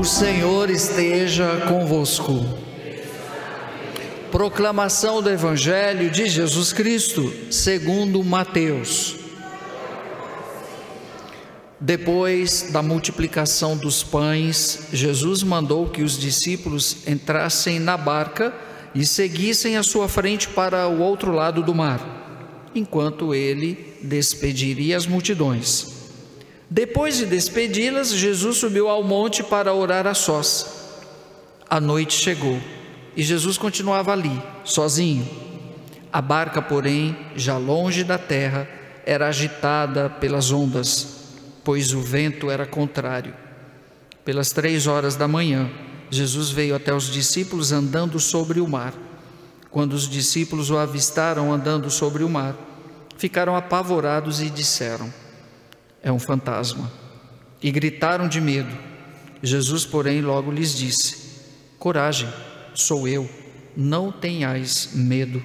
Senhor esteja convosco. Proclamação do Evangelho de Jesus Cristo, segundo Mateus. Depois da multiplicação dos pães, Jesus mandou que os discípulos entrassem na barca e seguissem à sua frente para o outro lado do mar, enquanto ele despediria as multidões. Depois de despedi-las, Jesus subiu ao monte para orar a sós. A noite chegou e Jesus continuava ali, sozinho. A barca, porém, já longe da terra, era agitada pelas ondas, pois o vento era contrário. Pelas 3 horas da manhã, Jesus veio até os discípulos andando sobre o mar. Quando os discípulos o avistaram andando sobre o mar, ficaram apavorados e disseram: é um fantasma, e gritaram de medo. Jesus, porém, logo lhes disse: coragem, sou eu, não tenhais medo.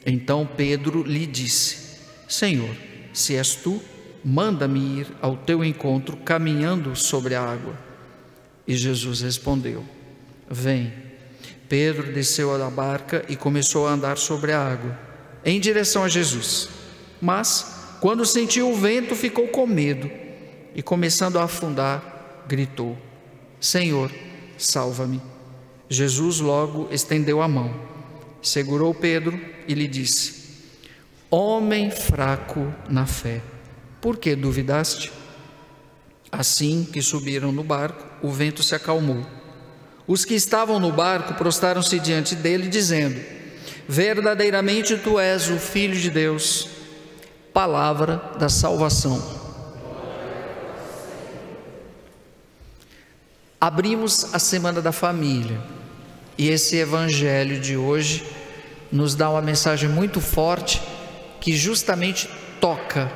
Então Pedro lhe disse: Senhor, se és tu, manda-me ir ao teu encontro caminhando sobre a água. E Jesus respondeu: vem. Pedro desceu da barca e começou a andar sobre a água, em direção a Jesus. Mas, quando sentiu o vento, ficou com medo e, começando a afundar, gritou: Senhor, salva-me. Jesus logo estendeu a mão, segurou Pedro e lhe disse: homem fraco na fé, por que duvidaste? Assim que subiram no barco, o vento se acalmou. Os que estavam no barco prostraram-se diante dele, dizendo: verdadeiramente tu és o Filho de Deus. Palavra da salvação. Abrimos a Semana da Família e esse Evangelho de hoje nos dá uma mensagem muito forte que justamente toca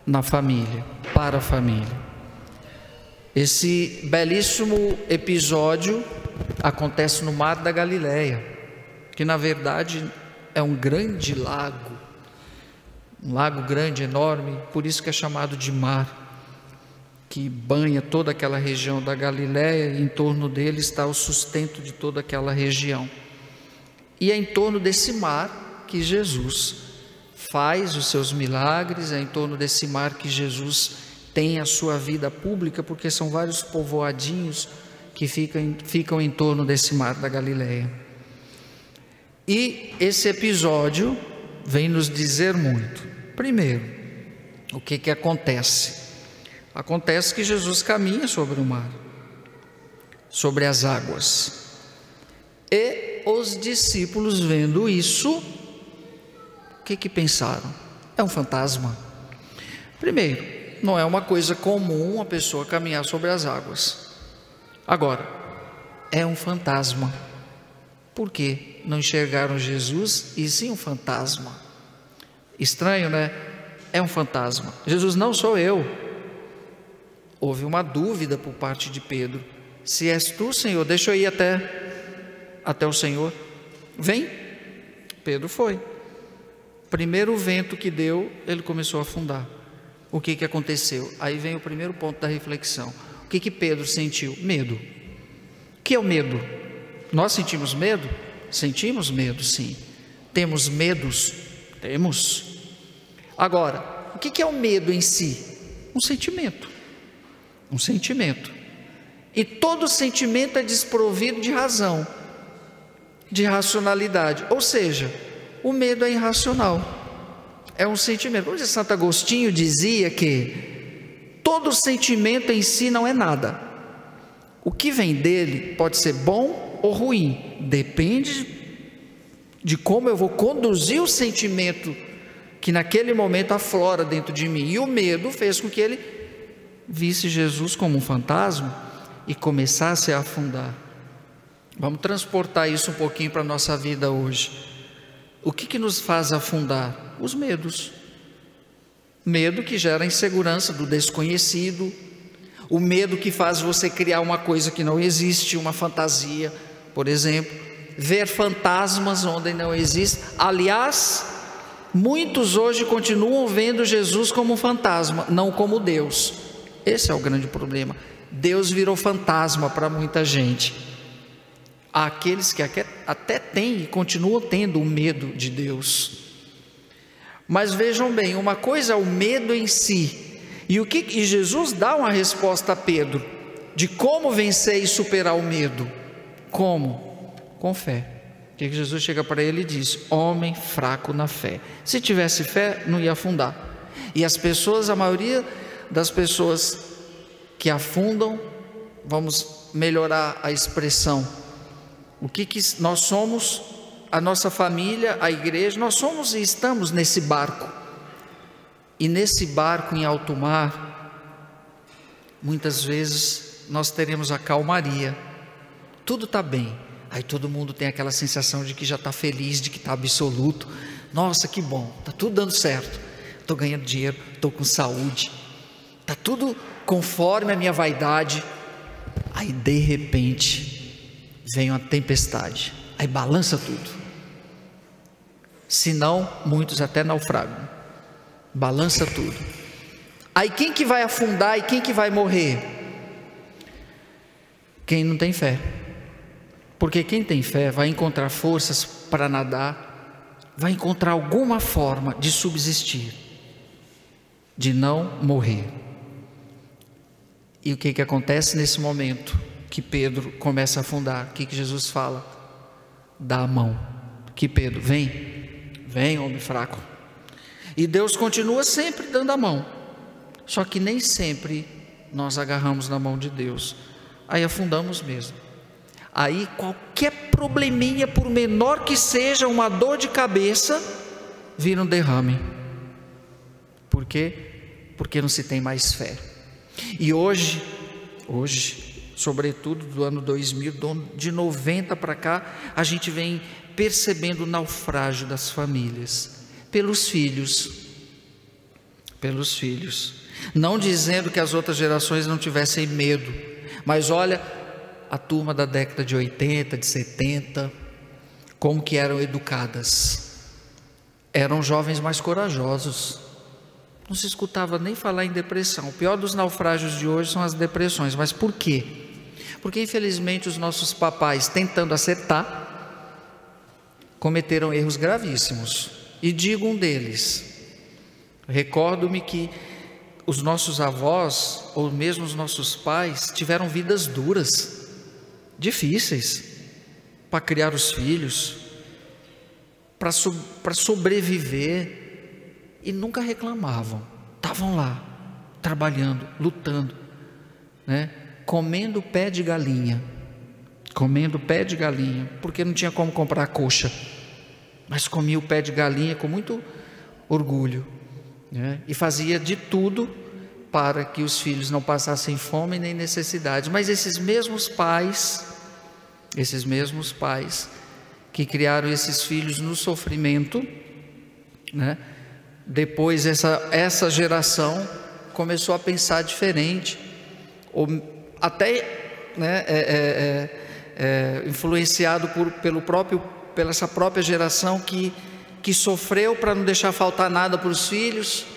na família, para a família. Esse belíssimo episódio acontece no Mar da Galileia, que na verdade é um grande lago, um lago grande, enorme, por isso que é chamado de mar, que banha toda aquela região da Galileia, e em torno dele está o sustento de toda aquela região. E é em torno desse mar que Jesus faz os seus milagres, é em torno desse mar que Jesus tem a sua vida pública, porque são vários povoadinhos que ficam em torno desse mar da Galileia. E esse episódio vem nos dizer muito. Primeiro, o que acontece? Acontece que Jesus caminha sobre o mar, sobre as águas, e os discípulos, vendo isso, o que pensaram? É um fantasma. Primeiro, não é uma coisa comum a pessoa caminhar sobre as águas. Agora, é um fantasma. Por quê? Não enxergaram Jesus e sim um fantasma. Estranho, né? É um fantasma. Jesus: não sou eu. Houve uma dúvida por parte de Pedro: se és tu, Senhor, deixa eu ir até o Senhor. Vem. Pedro foi. Primeiro vento que deu, ele começou a afundar. O que aconteceu? Aí vem o primeiro ponto da reflexão. O que Pedro sentiu? Medo. O que é o medo? Nós sentimos medo? Sentimos medo, sim. Temos medos? Temos. Agora, o que é o medo em si? Um sentimento. Um sentimento. E todo sentimento é desprovido de razão, de racionalidade. Ou seja, o medo é irracional. É um sentimento. Como Santo Agostinho dizia que todo sentimento em si não é nada. O que vem dele pode ser bom ou ruim. Depende de como eu vou conduzir o sentimento que naquele momento aflora dentro de mim. E o medo fez com que ele visse Jesus como um fantasma e começasse a afundar. Vamos transportar isso um pouquinho para a nossa vida hoje. O que nos faz afundar? Os medos. Medo que gera insegurança do desconhecido, o medo que faz você criar uma coisa que não existe, uma fantasia, por exemplo, ver fantasmas onde não existe. Aliás, muitos hoje continuam vendo Jesus como um fantasma, não como Deus. Esse é o grande problema. Deus virou fantasma para muita gente. Há aqueles que até têm e continuam tendo o medo de Deus. Mas vejam bem, uma coisa é o medo em si, e Jesus dá uma resposta a Pedro, de como vencer e superar o medo. Como? Com fé. O que Jesus chega para ele e diz: homem fraco na fé. Se tivesse fé, não ia afundar. E as pessoas, a maioria das pessoas que afundam, vamos melhorar a expressão, o que nós somos, a nossa família, a igreja, nós somos e estamos nesse barco. E nesse barco em alto mar, muitas vezes nós teremos a calmaria, tudo está bem, aí todo mundo tem aquela sensação de que já está feliz, de que está absoluto. Nossa, que bom, está tudo dando certo, estou ganhando dinheiro, estou com saúde, está tudo conforme a minha vaidade. Aí de repente vem uma tempestade, aí balança tudo. Se não, muitos até naufragam, balança tudo. Aí quem que vai afundar e quem que vai morrer? Quem não tem fé. Porque quem tem fé vai encontrar forças para nadar, vai encontrar alguma forma de subsistir, de não morrer. E o que acontece nesse momento que Pedro começa a afundar? O que Jesus fala? Dá a mão. Que Pedro, vem homem fraco. E Deus continua sempre dando a mão, só que nem sempre nós agarramos na mão de Deus, aí afundamos mesmo. Aí qualquer probleminha, por menor que seja, uma dor de cabeça, vira um derrame. Por quê? Porque não se tem mais fé. E hoje, sobretudo do ano 2000, de 90 para cá, a gente vem percebendo o naufrágio das famílias, pelos filhos, não dizendo que as outras gerações não tivessem medo, mas olha, a turma da década de 80, de 70, como que eram educadas, eram jovens mais corajosos, não se escutava nem falar em depressão. O pior dos naufrágios de hoje são as depressões. Mas por quê? Porque infelizmente os nossos papais, tentando acertar, cometeram erros gravíssimos. E digo um deles, recordo-me que os nossos avós, ou mesmo os nossos pais, tiveram vidas duras, difíceis, para criar os filhos, para sobreviver, e nunca reclamavam, estavam lá, trabalhando, lutando, né? Comendo pé de galinha, porque não tinha como comprar coxa, mas comia o pé de galinha com muito orgulho, né? E fazia de tudo para que os filhos não passassem fome nem necessidade. Mas esses mesmos pais que criaram esses filhos no sofrimento, né? Depois essa geração começou a pensar diferente, ou até, né, influenciado pela essa própria geração que sofreu para não deixar faltar nada para os filhos.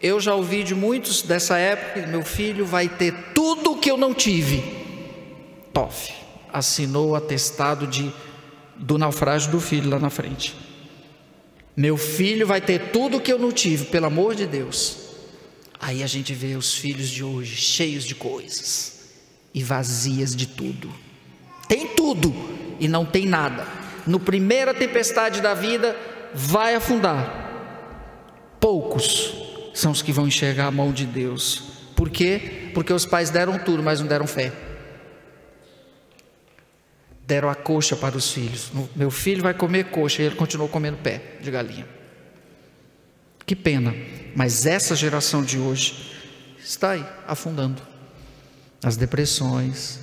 Eu já ouvi de muitos dessa época: meu filho vai ter tudo o que eu não tive. Toff, assinou o atestado do naufrágio do filho lá na frente. Meu filho vai ter tudo o que eu não tive, pelo amor de Deus. Aí a gente vê os filhos de hoje cheios de coisas e vazias de tudo. Tem tudo e não tem nada. No primeira tempestade da vida vai afundar. Poucos são os que vão enxergar a mão de Deus. Por quê? Porque os pais deram tudo, mas não deram fé. Deram a coxa para os filhos. Meu filho vai comer coxa, e ele continuou comendo pé de galinha. Que pena. Mas essa geração de hoje está aí, afundando nas depressões,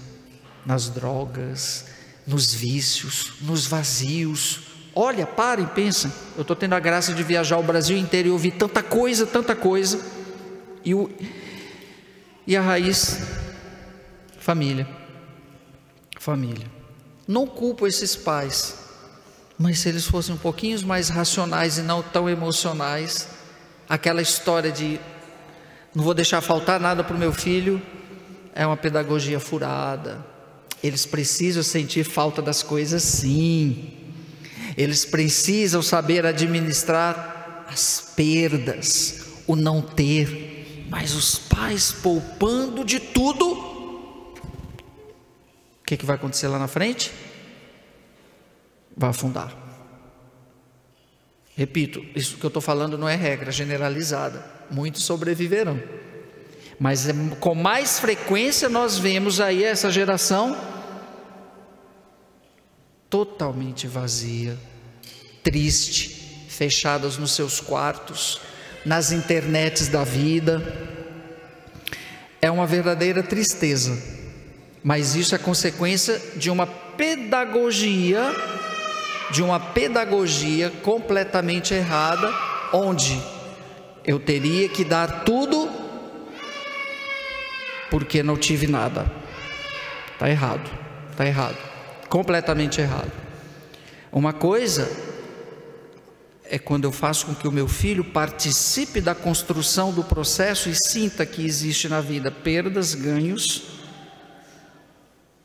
nas drogas, nos vícios, nos vazios. Olha, para e pensa. Eu estou tendo a graça de viajar o Brasil inteiro e ouvir tanta coisa, e a raiz, família. Não culpo esses pais, mas se eles fossem um pouquinho mais racionais e não tão emocionais, aquela história de não vou deixar faltar nada para o meu filho, é uma pedagogia furada. Eles precisam sentir falta das coisas, sim. Eles precisam saber administrar as perdas, o não ter. Mas os pais poupando de tudo, o que vai acontecer lá na frente? Vai afundar. Repito, isso que eu estou falando não é regra generalizada. Muitos sobreviverão. Mas com mais frequência nós vemos aí essa geração totalmente vazia, triste, fechadas nos seus quartos, nas internets da vida. É uma verdadeira tristeza, mas isso é consequência de uma pedagogia completamente errada, onde eu teria que dar tudo porque não tive nada. Está errado, completamente errado. Uma coisa é quando eu faço com que o meu filho participe da construção do processo e sinta que existe na vida perdas, ganhos,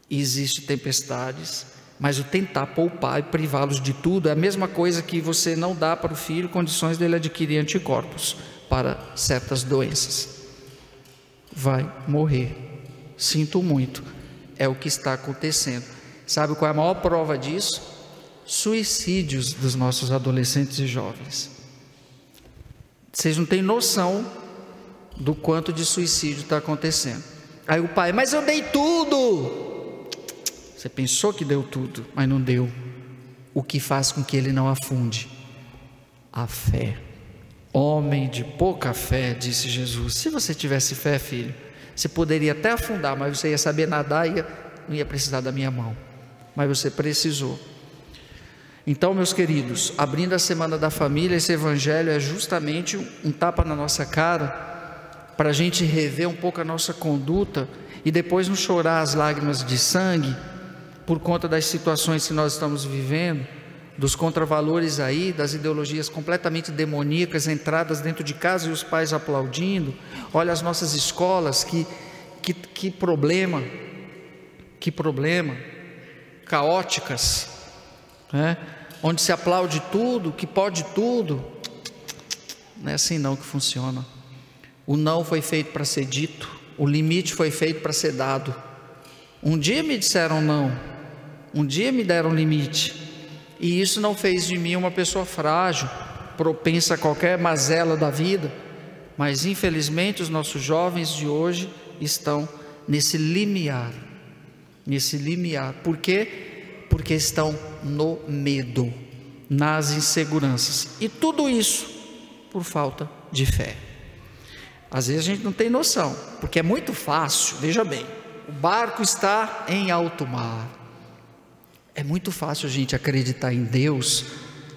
e existe tempestades, mas o tentar poupar e privá-los de tudo é a mesma coisa que você não dá para o filho condições dele adquirir anticorpos para certas doenças. Vai morrer, sinto muito, é o que está acontecendo. Sabe qual é a maior prova disso? Suicídios dos nossos adolescentes e jovens. Vocês não têm noção do quanto de suicídio está acontecendo. Aí o pai, mas eu dei tudo. Você pensou que deu tudo, mas não deu. O que faz com que ele não afunde? A fé. Homem de pouca fé, disse Jesus. Se você tivesse fé, filho, você poderia até afundar, mas você ia saber nadar e não ia precisar da minha mão. Mas você precisou. Então, meus queridos, abrindo a Semana da Família, esse evangelho é justamente um tapa na nossa cara, para a gente rever um pouco a nossa conduta e depois não chorar as lágrimas de sangue por conta das situações que nós estamos vivendo, dos contravalores aí, das ideologias completamente demoníacas entradas dentro de casa e os pais aplaudindo. Olha as nossas escolas, que problema, caóticas, né? Onde se aplaude tudo, que pode tudo. Não é assim não que funciona. O não foi feito para ser dito, o limite foi feito para ser dado. Um dia me disseram não, um dia me deram limite, e isso não fez de mim uma pessoa frágil, propensa a qualquer mazela da vida, mas infelizmente os nossos jovens de hoje estão nesse limiar. Por quê? Porque estão no medo, nas inseguranças, e tudo isso por falta de fé. Às vezes a gente não tem noção, porque é muito fácil. Veja bem, o barco está em alto mar. É muito fácil a gente acreditar em Deus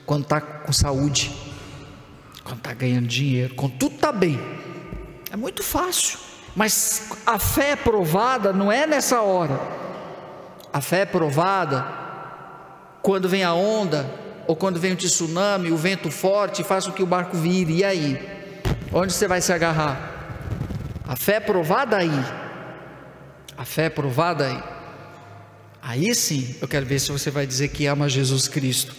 quando está com saúde, quando está ganhando dinheiro, quando tudo está bem. É muito fácil, mas a fé é provada não é nessa hora. A fé é provada quando vem a onda, ou quando vem o tsunami, o vento forte faz com que o barco vire. E aí? Onde você vai se agarrar? A fé é provada aí. A fé é provada aí. Aí sim, eu quero ver se você vai dizer que ama Jesus Cristo.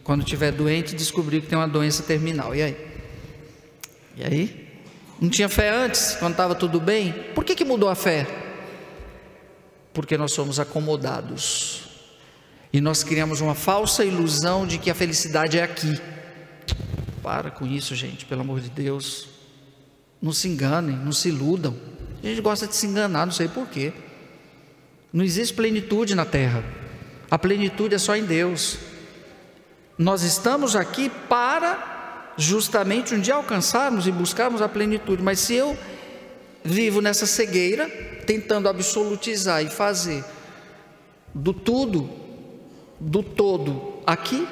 Quando estiver doente e descobrir que tem uma doença terminal. E aí? E aí? Não tinha fé antes, quando estava tudo bem? Por que mudou a fé? Porque nós somos acomodados. E nós criamos uma falsa ilusão de que a felicidade é aqui. Para com isso, gente, pelo amor de Deus. Não se enganem, não se iludam. A gente gosta de se enganar, não sei porquê. Não existe plenitude na terra. A plenitude é só em Deus. Nós estamos aqui para justamente um dia alcançarmos e buscarmos a plenitude. Mas se eu vivo nessa cegueira, tentando absolutizar e fazer do tudo, do todo aqui,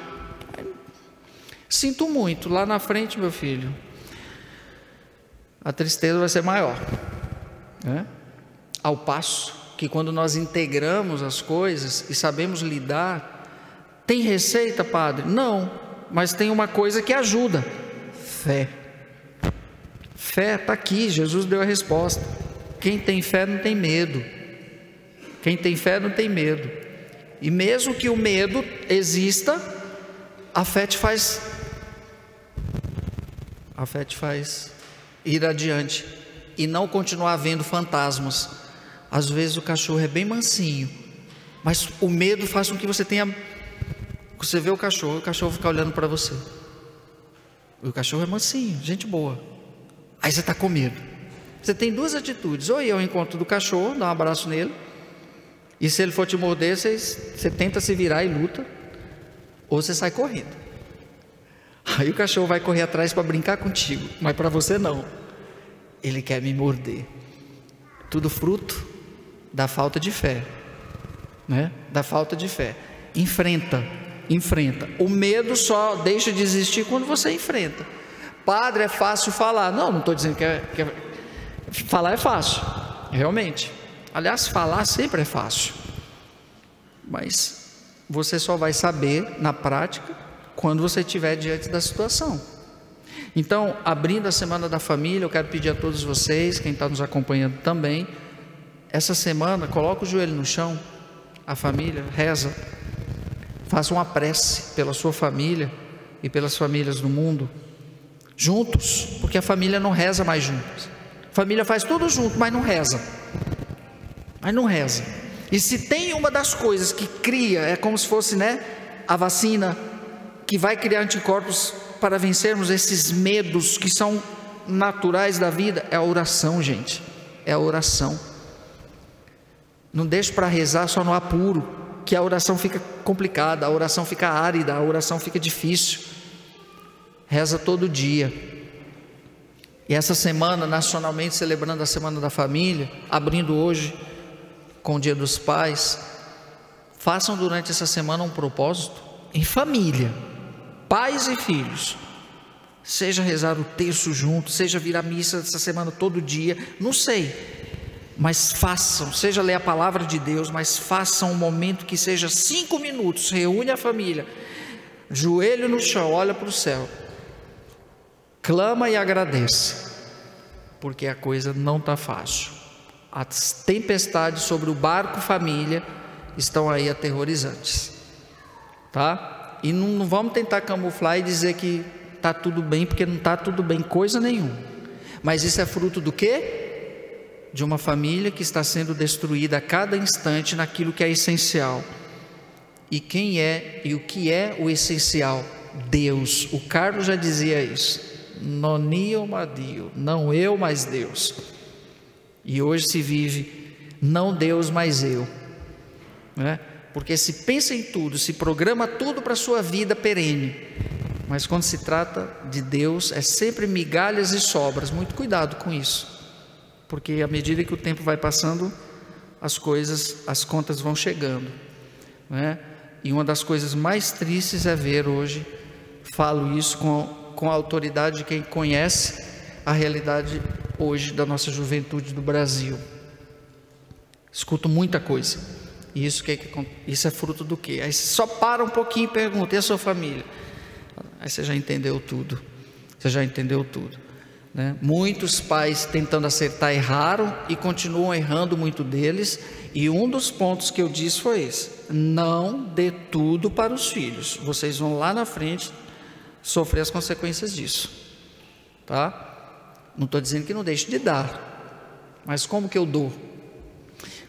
sinto muito, lá na frente, meu filho, a tristeza vai ser maior, né? Ao passo que quando nós integramos as coisas e sabemos lidar, tem receita, padre? Não, mas tem uma coisa que ajuda: fé. Fé está aqui, Jesus deu a resposta. Quem tem fé não tem medo. Quem tem fé não tem medo. E mesmo que o medo exista, a fé te faz ir adiante e não continuar vendo fantasmas. Às vezes o cachorro é bem mansinho, mas o medo faz com que você tenha... Você vê o cachorro fica olhando para você. O cachorro é mansinho, gente boa. Aí você está com medo. Você tem duas atitudes: ou ir ao encontro do cachorro, dar um abraço nele, e se ele for te morder, você tenta se virar e luta, ou você sai correndo. Aí o cachorro vai correr atrás para brincar contigo, mas para você não. Ele quer me morder. Tudo fruto da falta de fé, né? Da falta de fé. Enfrenta. O medo só deixa de existir quando você enfrenta. Padre, é fácil falar. Não estou dizendo que falar é fácil, realmente. Aliás, falar sempre é fácil, mas você só vai saber na prática quando você estiver diante da situação. Então, abrindo a Semana da Família, eu quero pedir a todos vocês, quem está nos acompanhando também, essa semana, coloca o joelho no chão, a família, reza, faça uma prece pela sua família e pelas famílias do mundo, juntos, porque a família não reza mais juntos. A família faz tudo junto, mas não reza. E se tem uma das coisas que cria, é como se fosse, né, a vacina, que vai criar anticorpos para vencermos esses medos que são naturais da vida, é a oração, gente. É a oração. Não deixe para rezar só no apuro, que a oração fica complicada, a oração fica árida, a oração fica difícil. Reza todo dia. E essa semana, nacionalmente celebrando a Semana da Família, abrindo hoje com o Dia dos Pais, façam durante essa semana um propósito em família, pais e filhos. Seja rezar o terço junto, seja vir à missa essa semana todo dia, não sei, mas façam, seja ler a palavra de Deus, mas façam um momento que seja 5 minutos, reúne a família, joelho no chão, olha para o céu, clama e agradece, porque a coisa não está fácil. As tempestades sobre o barco família estão aí aterrorizantes, tá? E não vamos tentar camuflar e dizer que está tudo bem, porque não está tudo bem coisa nenhuma. Mas isso é fruto do quê? De uma família que está sendo destruída a cada instante naquilo que é essencial. E quem é e o que é o essencial? Deus. O Carlos já dizia isso. Nonio Madio, não eu, mas Deus. E hoje se vive não Deus, mas eu, né? Porque se pensa em tudo, se programa tudo para a sua vida perene, mas quando se trata de Deus é sempre migalhas e sobras. Muito cuidado com isso, porque à medida que o tempo vai passando, as contas vão chegando, né? E uma das coisas mais tristes é ver hoje, falo isso com a autoridade de quem conhece a realidade hoje da nossa juventude do Brasil. Escuto muita coisa. E isso é fruto do quê? Aí você só para um pouquinho e pergunta: e a sua família? Aí você já entendeu tudo. Né? Muitos pais tentando acertar erraram e continuam errando, muito deles. E um dos pontos que eu disse foi esse: não dê tudo para os filhos. Vocês vão lá na frente sofrer as consequências disso, tá? Não estou dizendo que não deixe de dar, mas como que eu dou?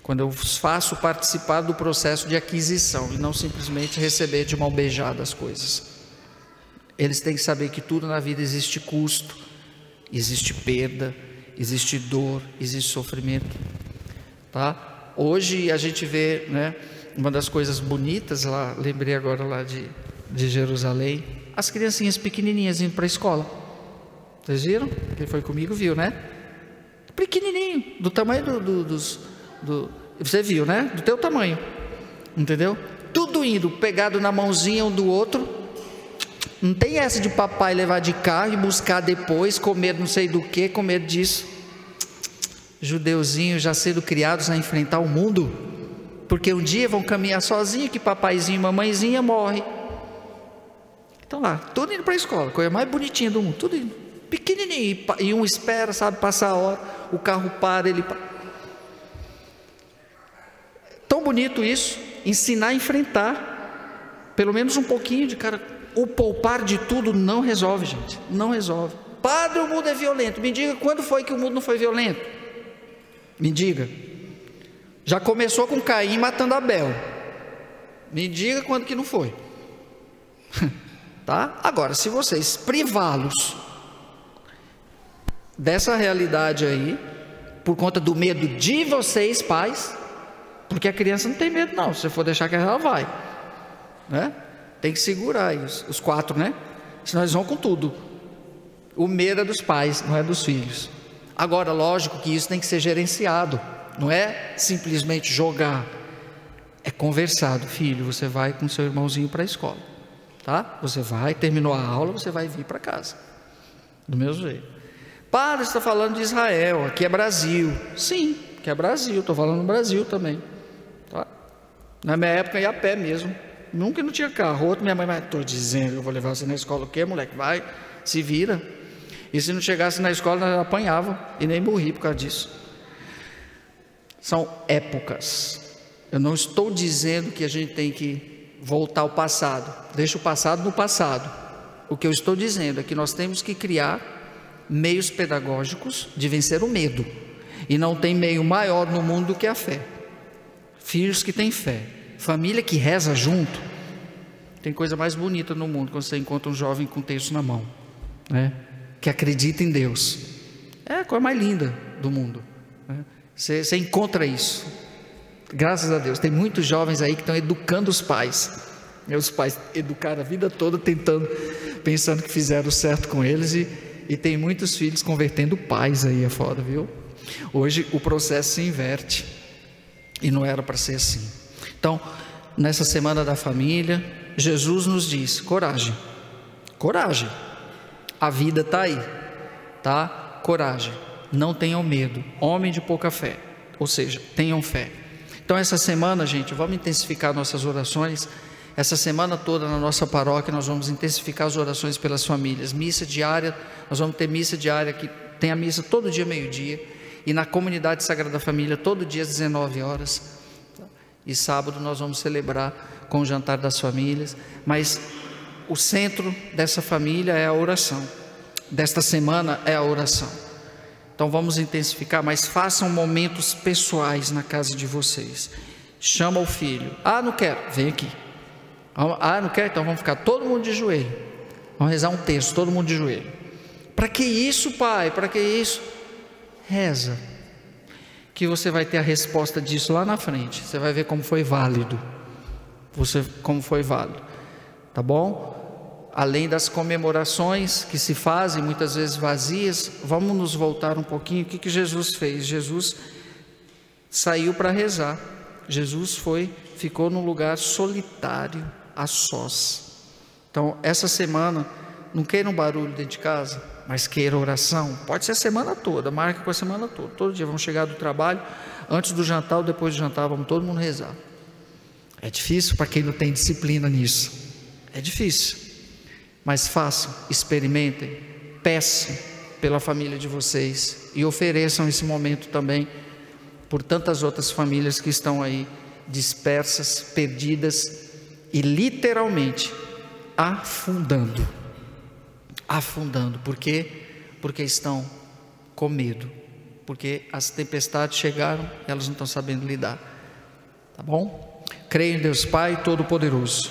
Quando eu faço participar do processo de aquisição e não simplesmente receber de mão beijada as coisas. Eles têm que saber que tudo na vida existe custo, existe perda, existe dor, existe sofrimento, tá? Hoje a gente vê, né, uma das coisas bonitas lá, lembrei agora lá de Jerusalém, as criancinhas pequenininhas indo para a escola. Vocês viram? Quem foi comigo viu, né? Pequenininho, do tamanho você viu, né? Do teu tamanho, entendeu? Tudo indo, pegado na mãozinha um do outro. Não tem essa de papai levar de carro e buscar depois, comer não sei do que, comer disso. Judeuzinhos já sendo criados a enfrentar o mundo, porque um dia vão caminhar sozinhos, que papaizinho e mamãezinha morre. Então lá, tudo indo para a escola, coisa mais bonitinha do mundo, tudo indo, pequenininho, e um espera, sabe, passar a hora, o carro para, ele para. bonito isso, ensinar a enfrentar, pelo menos um pouquinho de cara. O poupar de tudo não resolve, gente, não resolve. Padre, o mundo é violento. Me diga quando foi que o mundo não foi violento? Me diga. Já começou com Caim matando Abel. Me diga quando que não foi. Tá? Agora, se vocês privá-los dessa realidade aí, por conta do medo de vocês, pais, porque a criança não tem medo não, se você for deixar que ela vai, né? Tem que segurar aí, os 4, né? Senão eles vão com tudo. O medo é dos pais, não é dos filhos. Agora, lógico que isso tem que ser gerenciado, não é simplesmente jogar, é conversado. Filho, você vai com seu irmãozinho para a escola, tá? Você vai, terminou a aula, você vai vir para casa, do mesmo jeito. Padre, você está falando de Israel, aqui é Brasil. Sim, aqui é Brasil, estou falando do Brasil também, tá? Na minha época ia a pé mesmo, nunca não tinha carro. Outro, minha mãe, mas estou dizendo, eu vou levar você na escola. O quê, moleque? Vai, se vira. E se não chegasse na escola, nós apanhava e nem morri por causa disso. São épocas. Eu não estou dizendo que a gente tem que voltar ao passado, deixa o passado no passado. O que eu estou dizendo é que nós temos que criar meios pedagógicos de vencer o medo, e não tem meio maior no mundo do que a fé. Filhos que têm fé, família que reza junto. Tem coisa mais bonita no mundo quando você encontra um jovem com texto na mão, né? Que acredita em Deus. É a coisa mais linda do mundo, né? Você encontra isso. Graças a Deus, tem muitos jovens aí que estão educando os pais. Meus pais educaram a vida toda pensando que fizeram certo com eles, e tem muitos filhos convertendo pais aí afora, viu? Hoje o processo se inverte, e não era para ser assim. Então, nessa semana da família, Jesus nos diz: coragem, coragem, a vida está aí, tá? Coragem, não tenham medo, homem de pouca fé, ou seja, tenham fé. Então essa semana, gente, vamos intensificar nossas orações. Essa semana toda na nossa paróquia nós vamos intensificar as orações pelas famílias. Missa diária, nós vamos ter missa diária, que tem a missa todo dia meio-dia, e na comunidade Sagrada Família todo dia às 19 horas. E sábado nós vamos celebrar com o jantar das famílias. Mas o centro dessa família é a oração, desta semana é a oração. Então vamos intensificar, mas façam momentos pessoais na casa de vocês. Chama o filho. Ah, não quero, vem aqui. Ah, não quero, então vamos ficar todo mundo de joelho. Vamos rezar um texto, todo mundo de joelho. Para que isso, pai? Para que isso? Reza, que você vai ter a resposta disso lá na frente. Você vai ver como foi válido. Como foi válido, tá bom? Além das comemorações que se fazem muitas vezes vazias, vamos nos voltar um pouquinho. O que Jesus fez? Jesus saiu para rezar. Jesus ficou num lugar solitário, a sós. Então essa semana, não queira um barulho dentro de casa, mas queira oração. Pode ser a semana toda, marque com a semana toda. Todo dia vamos chegar do trabalho, antes do jantar ou depois do jantar, vamos todo mundo rezar. É difícil para quem não tem disciplina nisso, é difícil, mas façam, experimentem, peçam pela família de vocês e ofereçam esse momento também por tantas outras famílias que estão aí dispersas, perdidas e literalmente afundando. Por quê? Porque estão com medo, porque as tempestades chegaram e elas não estão sabendo lidar, tá bom? Creio em Deus Pai Todo-Poderoso,